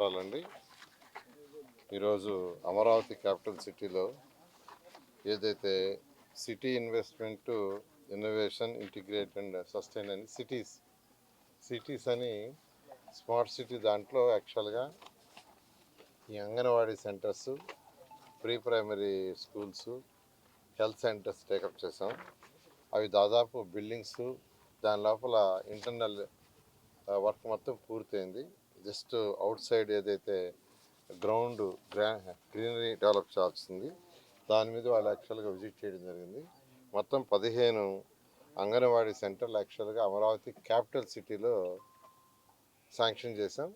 నమస్కారాలండి. ఈరోజు అమరావతి క్యాపిటల్ సిటీలో ఏదైతే city investment innovation integrate and sustain అని సిటీస్ అని స్మార్ట్ సిటీ దాంట్లో యాక్చువల్గా ఈ anganwadi centres, pre primary schools, health centres take up చేసాం. అవి దాదాపు బిల్డింగ్స్, దాని లోపల ఇంటర్నల్ వర్క్ మొత్తం పూర్తయింది. జస్ట్ అవుట్ సైడ్ ఏదైతే గ్రౌండ్ గ్రీనరీ డెవలప్ చేయాల్సింది దాని మీద వాళ్ళు యాక్చువల్గా విజిట్ చేయడం జరిగింది. మొత్తం 15 అంగన్వాడీ సెంటర్లు యాక్చువల్గా అమరావతి క్యాపిటల్ సిటీలో శాంక్షన్ చేసాం.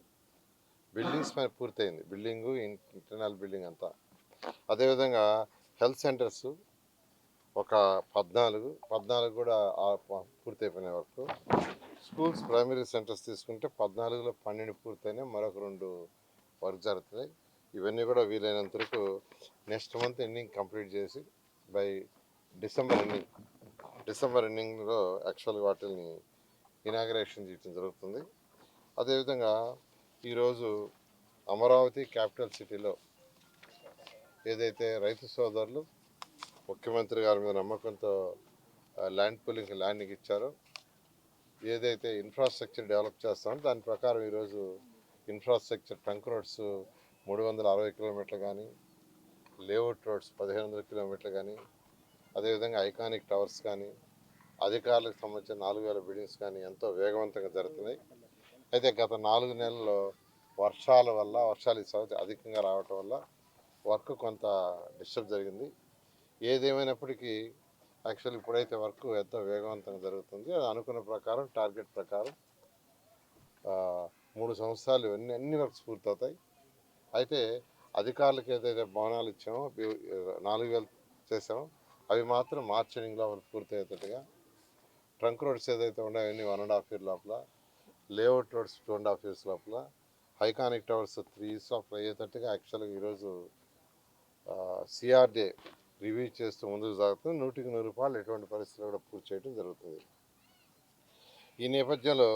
బిల్డింగ్స్ పైన పూర్తయింది, బిల్డింగు ఇంటర్నల్ బిల్డింగ్ అంతా. అదేవిధంగా హెల్త్ సెంటర్స్ ఒక 14 కూడా పూర్తయిపోయినాయి వర్క్. స్కూల్స్ ప్రైమరీ సెంటర్స్ తీసుకుంటే 14లో 12 పూర్తయినాయి, మరొక 2 వర్క్ జరుగుతున్నాయి. ఇవన్నీ కూడా వీలైనంత వరకు నెక్స్ట్ మంత్ ఎండింగ్ కంప్లీట్ చేసి బై డిసెంబర్ ఎండింగ్లో యాక్చువల్గా వాటిని ఇనాగరేషన్ చేయడం జరుగుతుంది. అదేవిధంగా ఈరోజు అమరావతి క్యాపిటల్ సిటీలో ఏదైతే రైతు సోదరులు ముఖ్యమంత్రి గారి మీద నమ్మకంతో ల్యాండ్ పూలింగ్కి ల్యాండ్కి ఇచ్చారో, ఏదైతే ఇన్ఫ్రాస్ట్రక్చర్ డెవలప్ చేస్తామో దాని ప్రకారం ఈరోజు ఇన్ఫ్రాస్ట్రక్చర్ ట్రంక్ రోడ్స్ 360 కిలోమీటర్లు కానీ, లేఅవుట్ రోడ్స్ 1500 కిలోమీటర్లు కానీ, అదేవిధంగా ఐకానిక్ టవర్స్ కానీ, అధికారులకు సంబంధించిన 4000 బిల్డింగ్స్ కానీ ఎంతో వేగవంతంగా జరుగుతున్నాయి. అయితే గత 4 నెలల్లో వర్షాలు ఈ సంవత్సరం అధికంగా రావటం వల్ల వర్క్ కొంత డిస్టర్బ్ జరిగింది. ఏదేమైనప్పటికీ యాక్చువల్ ఇప్పుడైతే వర్క్ ఎంతో వేగవంతంగా జరుగుతుంది. అది అనుకున్న ప్రకారం టార్గెట్ ప్రకారం 3 సంవత్సరాలు అన్ని వర్క్స్ పూర్తవుతాయి. అయితే అధికారులకు ఏదైతే భవనాలు ఇచ్చామో 4000 చేసామో అవి మాత్రం మార్చి ఎండింగ్లో పూర్తయ్యేటట్టుగా, ట్రంక్ రోడ్స్ ఏదైతే ఉన్నాయో అవన్నీ 1.5 year లోపల, లేఅవుట్ రోడ్స్ 2.5 years లోపల, ఐకానిక్ టవర్స్ 3 years లోపల అయ్యేటట్టుగా యాక్చువల్గా ఈరోజు సిఆర్డే రివ్యూ చేస్తూ ముందుకు సాగుతుంది. 100% రూపాయలు ఎటువంటి పరిస్థితులు కూడా పూర్తి చేయడం జరుగుతుంది. ఈ నేపథ్యంలో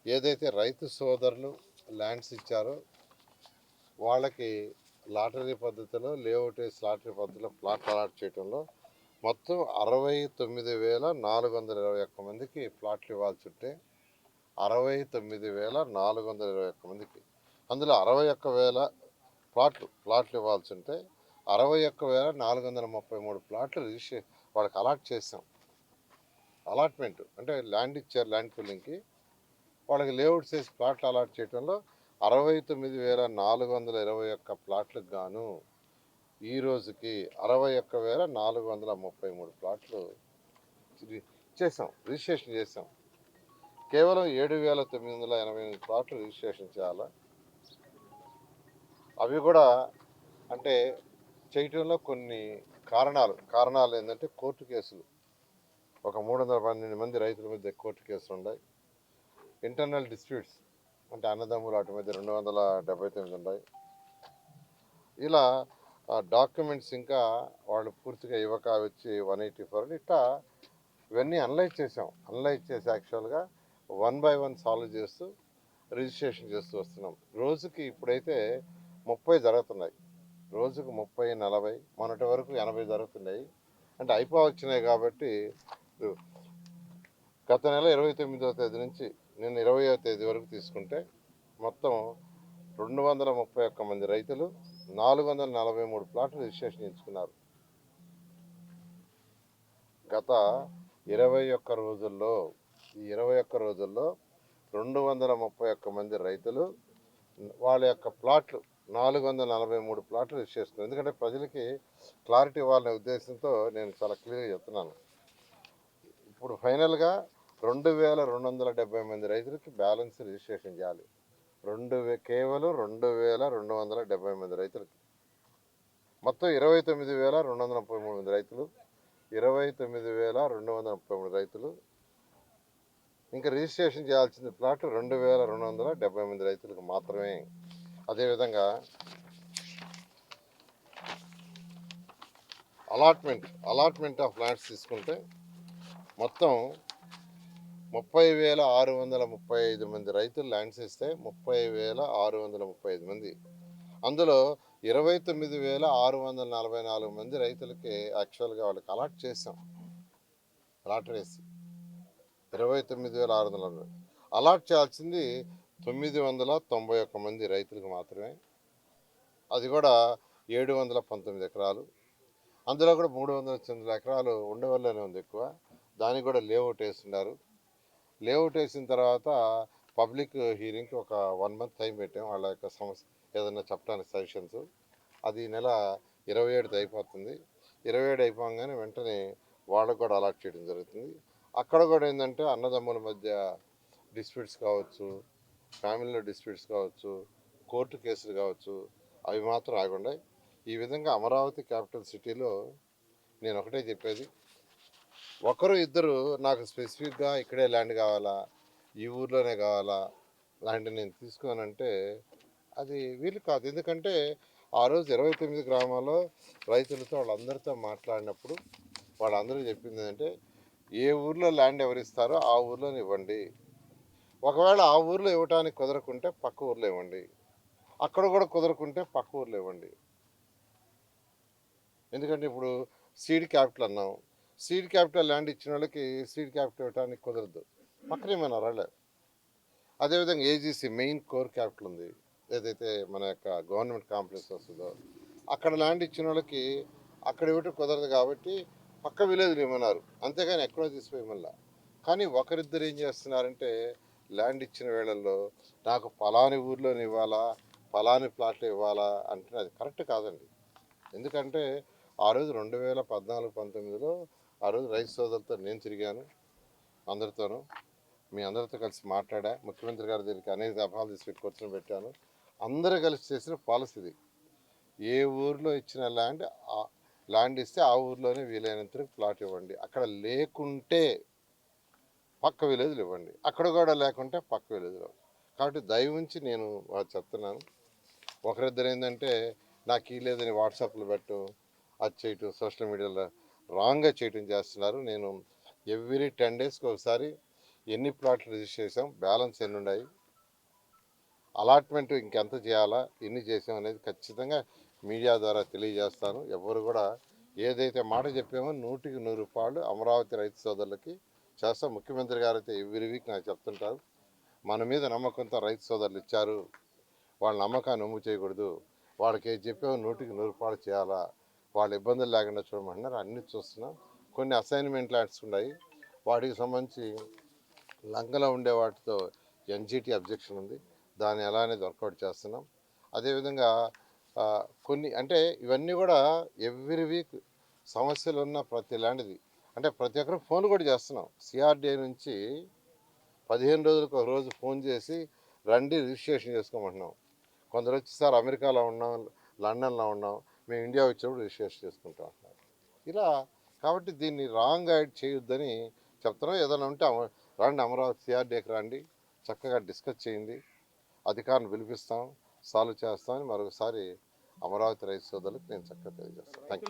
ఏదైతే రైతు సోదరులు ల్యాండ్స్ ఇచ్చారో వాళ్ళకి లాటరీ పద్ధతిలో లేఅవుట్ వేసి లాటరీ పద్ధతిలో ప్లాట్లు అలాట్ చేయడంలో మొత్తం 69,421 మందికి ప్లాట్లు ఇవ్వాల్సి ఉంటే 69,421 మందికి, అందులో 61,000 ప్లాట్లు ఇవ్వాల్సి ఉంటే 61,433 ప్లాట్లు వాళ్ళకి అలాట్ చేసాం. అలాట్మెంట్ అంటే ల్యాండ్ ఇచ్చారు, ల్యాండ్ పూలింగ్కి వాళ్ళకి లేఅవుట్స్ వేసి ప్లాట్లు అలాట్ చేయడంలో 69,421 ప్లాట్లకు గాను ఈ రోజుకి 61,433 ప్లాట్లు చేసాం, రిజిస్ట్రేషన్ చేసాం. కేవలం 7,988 ప్లాట్లు రిజిస్ట్రేషన్ చేయాలి. అవి కూడా అంటే చేయటంలో కొన్ని కారణాలు ఏంటంటే కోర్టు కేసులు, ఒక 312 మంది రైతుల మధ్య కోర్టు కేసులు ఉన్నాయి. ఇంటర్నల్ డిస్ప్యూట్స్ అంటే అన్నదమ్ములు వాటి మధ్య 279 ఉన్నాయి. ఇలా డాక్యుమెంట్స్ ఇంకా వాళ్ళు పూర్తిగా ఇవ్వక వచ్చి 184. ఇట్లా ఇవన్నీ అనలైజ్ చేసి యాక్చువల్గా 1 by 1 సాల్వ్ చేస్తూ రిజిస్ట్రేషన్ చేస్తూ వస్తున్నాం. రోజుకి ఇప్పుడైతే 30 జరుగుతున్నాయి, రోజుకు 30, 40, మొన్నటి వరకు 80 జరుగుతున్నాయి. అంటే వచ్చినాయి కాబట్టి గత నెల 29వ తేదీ నుంచి నిన్న 20వ తేదీ వరకు తీసుకుంటే మొత్తం 231 మంది రైతులు 443 ప్లాట్లు రిజిస్ట్రేషన్ చేయించుకున్నారు. గత 21 రోజుల్లో 231 మంది రైతులు వాళ్ళ యొక్క ప్లాట్లు 443 ప్లాట్లు రిజిస్టర్ చేసుకున్నారు. ఎందుకంటే ప్రజలకి క్లారిటీ ఇవ్వాలనే ఉద్దేశంతో నేను చాలా క్లియర్గా చెప్తున్నాను. ఇప్పుడు ఫైనల్గా 2,270 మంది రైతులకి బ్యాలెన్స్ రిజిస్ట్రేషన్ చేయాలి. కేవలం 2,270 మంది రైతులకి, మొత్తం 29,233 మంది రైతులు, 29,233 రైతులు. ఇంకా రిజిస్ట్రేషన్ చేయాల్సిన ప్లాట్ 2,270 మంది రైతులకు మాత్రమే. అదేవిధంగా అలాట్మెంట్ ఆఫ్ ల్యాండ్స్ తీసుకుంటే మొత్తం 30,635 మంది రైతులు ల్యాండ్స్ ఇస్తే 30,635 మంది, అందులో 29,644 మంది రైతులకి యాక్చువల్గా వాళ్ళకి అలాట్ చేసాం. అలాట్ వేసి 29,640 అలాట్ చేయాల్సింది 991 మంది రైతులకు మాత్రమే. అది కూడా 719 ఎకరాలు. అందులో కూడా 309 ఎకరాలు ఉండవల్లోనే ఉంది ఎక్కువ. దానికి కూడా లేఅవుట్ వేస్తున్నారు. లేఅవుట్ వేసిన తర్వాత పబ్లిక్ హీరింగ్కి ఒక 1 మంత్ టైం పెట్టాం. వాళ్ళ యొక్క సమస్య ఏదైనా చెప్పడానికి సజెషన్స్. అది నెల 27తో అయిపోతుంది. 27 అయిపోగానే వెంటనే వాళ్ళకు కూడా అలాట్ చేయడం జరుగుతుంది. అక్కడ కూడా ఏంటంటే అన్నదమ్ముల మధ్య డిస్ప్యూట్స్ కావచ్చు, ఫ్యామిలీలో డిస్ప్యూట్స్ కావచ్చు, కోర్టు కేసులు కావచ్చు, అవి మాత్రం ఆగుండాయి. ఈ విధంగా అమరావతి క్యాపిటల్ సిటీలో నేను ఒకటే చెప్పేది, ఒకరు ఇద్దరు నాకు స్పెసిఫిక్గా ఇక్కడే ల్యాండ్ కావాలా, ఈ ఊర్లోనే కావాలా, ల్యాండ్ నేను తీసుకోనంటే అది వీలు కాదు. ఎందుకంటే ఆ రోజు 29 గ్రామాల్లో రైతులతో వాళ్ళందరితో మాట్లాడినప్పుడు వాళ్ళందరూ చెప్పింది ఏంటంటే, ఏ ఊర్లో ల్యాండ్ ఎవరిస్తారో ఆ ఊర్లోనే ఇవ్వండి. ఒకవేళ ఆ ఊర్లో ఇవ్వడానికి కుదరకుంటే పక్క ఊర్లో ఇవ్వండి. అక్కడ కూడా కుదరకుంటే పక్క ఊర్లో ఇవ్వండి. ఎందుకంటే ఇప్పుడు సీడ్ క్యాపిటల్ అన్నాం. సీడ్ క్యాపిటల్ ల్యాండ్ ఇచ్చిన వాళ్ళకి సీడ్ క్యాపిటల్ ఇవ్వడానికి కుదరదు, పక్కనే మన రాలే. అదేవిధంగా ఏజీసీ మెయిన్ కోర్ క్యాపిటల్ ఉంది, ఏదైతే మన యొక్క గవర్నమెంట్ కాంప్లెక్స్ వస్తుందో అక్కడ ల్యాండ్ ఇచ్చిన వాళ్ళకి అక్కడ ఇవ్వటం కుదరదు కాబట్టి పక్క విలేజ్లు ఇవ్వన్నారు, అంతేగాని ఎక్కడో తీసిపోయి మళ్ళా. కానీ ఒకరిద్దరు ఏం చేస్తున్నారంటే ల్యాండ్ ఇచ్చిన వేళల్లో నాకు పలాని ఊర్లోని ఇవ్వాలా, పలాని ప్లాట్లు ఇవ్వాలా అంటే అది కరెక్ట్ కాదండి. ఎందుకంటే ఆ రోజు 2014-19లో ఆ రోజు రైతు సోదరులతో నేను తిరిగాను, అందరితోనూ మీ అందరితో కలిసి మాట్లాడా. ముఖ్యమంత్రి గారి దగ్గరికి అనేక దఫాలు తీసుకెట్టి కూర్చొని పెట్టాను. అందరూ కలిసి చేసిన పాలసీ ఇది. ఏ ఊర్లో ఇచ్చిన ల్యాండ్ ఇస్తే ఆ ఊర్లోనే వీలైనంత ప్లాట్ ఇవ్వండి. అక్కడ లేకుంటే పక్క విలేజ్లు ఇవ్వండి, అక్కడ కూడా లేకుంటే పక్క విలేజ్లో. కాబట్టి దయవుంచి నేను చెప్తున్నాను, ఒకరిద్దరు ఏంటంటే నాకు ఈ లేదని వాట్సాప్లో పెట్టు, అది చేయటం, సోషల్ మీడియాలో రాంగ్గా చేయటం చేస్తున్నారు. నేను ఎవ్రీ 10 డేస్కి ఒకసారి ఎన్ని ప్లాట్లు రిజిస్టర్ చేసాం, బ్యాలెన్స్ ఎన్ని ఉన్నాయి, అలాట్మెంట్ ఇంకెంత చేయాలా, ఎన్ని చేసాం అనేది ఖచ్చితంగా మీడియా ద్వారా తెలియజేస్తాను. ఎవరు కూడా ఏదైతే మాట చెప్పామో 100కి 100 రూపాయలు అమరావతి రైతు సోదరులకి చేస్తాం. ముఖ్యమంత్రి గారు అయితే ఎవ్రీ వీక్ నాకు చెప్తుంటారు, మన మీద నమ్మకంతో రైతు సోదరులు ఇచ్చారు, వాళ్ళ నమ్మకాన్ని నమ్ము చేయకూడదు, వాళ్ళకి ఏది చెప్పామో 100కి 100 రూపాయలు చేయాలా, వాళ్ళ ఇబ్బందులు లేకుండా చూడమంటున్నారు. అన్నీ చూస్తున్నాం. కొన్ని అసైన్మెంట్ ల్యాండ్స్ ఉన్నాయి, వాటికి సంబంధించి లంకలో ఉండే వాటితో ఎన్జిటి అబ్జెక్షన్ ఉంది, దాన్ని ఎలా అనేది వర్కౌట్ చేస్తున్నాం. అదేవిధంగా కొన్ని అంటే ఇవన్నీ కూడా ఎవ్రీ వీక్ సమస్యలు ఉన్న ప్రతి ల్యాండ్ది అంటే ప్రతి ఒక్కరు ఫోన్ కూడా చేస్తున్నాం. సిఆర్డిఐ నుంచి 15 రోజులకు ఒక రోజు ఫోన్ చేసి రండి రిజిస్ట్రేషన్ చేసుకోమంటున్నాం. కొందరు వచ్చి సార్ అమెరికాలో ఉన్నాం, లండన్లో ఉన్నాం, మేము ఇండియా వచ్చినప్పుడు రిజిస్ట్రేషన్ చేసుకుంటాం అంటున్నారు. ఇలా కాబట్టి దీన్ని రాంగ్ గైడ్ చేయొద్దని చెప్తున్నాం. ఏదైనా ఉంటే రండి అమరావతి సిఆర్డీకి రండి, చక్కగా డిస్కస్ చేయండి, అధికారులను పిలిపిస్తాం, సాల్వ్ చేస్తామని మరొకసారి అమరావతి రైతు సోదరులకు నేను చక్కగా తెలియజేస్తాను. Thank you.